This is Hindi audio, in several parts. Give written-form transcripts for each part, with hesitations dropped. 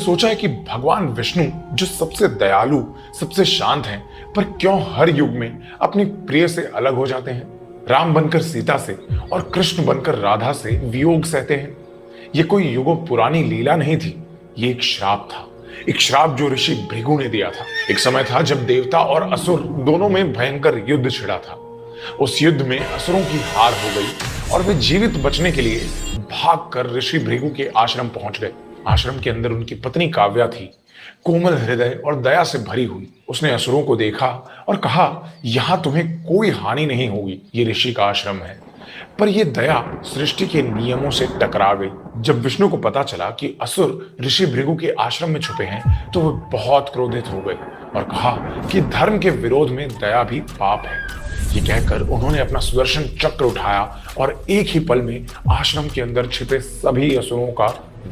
सोचा है कि भगवान विष्णु जो सबसे दयालु, सबसे शांत हैं, पर क्यों हर युग में अपनी प्रिय से अलग हो जाते हैं? राम बनकर सीता से और कृष्ण बनकर राधा से वियोग सहते हैं। ये कोई युगों पुरानी लीला नहीं थी, ये एक श्राप था। एक श्राप जो ऋषि भृगु ने दिया था। एक समय था जब देवता और असुर दोनों में भयंकर युद्ध छिड़ा था। उस युद्ध में असुरों की हार हो गई और वे जीवित बचने के लिए भागकर ऋषि भृगु के आश्रम पहुंच गए। आश्रम के अंदर उनकी पत्नी काव्या थी, कोमल हृदय और दया से भरी हुई। उसने असुरों को देखा और कहा, यहां तुम्हें कोई हानि नहीं होगी, ये ऋषि का आश्रम है। पर यह दया सृष्टि के नियमों से टकरा गई। जब विष्णु को पता चला कि असुर ऋषि भृगु के आश्रम में छुपे हैं, तो वे बहुत क्रोधित हो गए और कहा कि धर्म के विरोध में दया भी पाप है। ये कहकर उन्होंने अपना सुदर्शन चक्र उठाया और एक ही पल में आश्रम के अंदर छिपे सभी असुरों का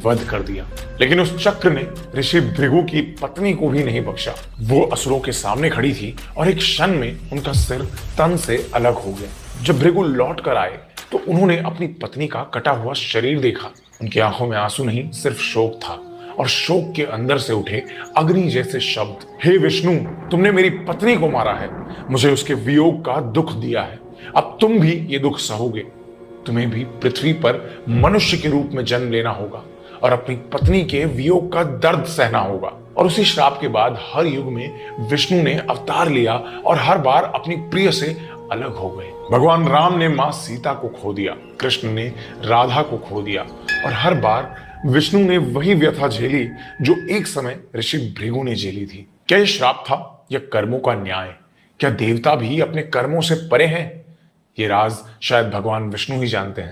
वध कर दिया। लेकिन उस चक्र ने ऋषि भृगु की पत्नी को भी नहीं बख्शा। वो असुरों के सामने खड़ी थी और एक क्षण में उनका सिर तन से अलग हो गया। जब भृगु लौट कर आए तो उन्होंने अपनी पत्नी का कटा हुआ शरीर देखा। उनकी आंखों में आंसू नहीं, सिर्फ शोक था, और शोक के अंदर से उठे अग्नि जैसे शब्द, हे विष्णु, तुमने मेरी पत्नी को मारा है, मुझे उसके वियोग का दुख दिया है। अब तुम भी ये दुख सहोगे। तुम्हें भी पृथ्वी पर मनुष्य के रूप में जन्म लेना होगा और अपनी पत्नी के वियोग का दर्द सहना होगा। और उसी श्राप के बाद हर युग में विष्णु ने अवतार लिया और हर बार अपनी प्रिय से अलग हो गए। भगवान राम ने मां सीता को खो दिया, कृष्ण ने राधा को खो दिया, और हर बार विष्णु ने वही व्यथा झेली जो एक समय ऋषि भृगु ने झेली थी। क्या यह श्राप था या कर्मों का न्याय? क्या देवता भी अपने कर्मों से परे हैं? ये राज शायद भगवान विष्णु ही जानते हैं।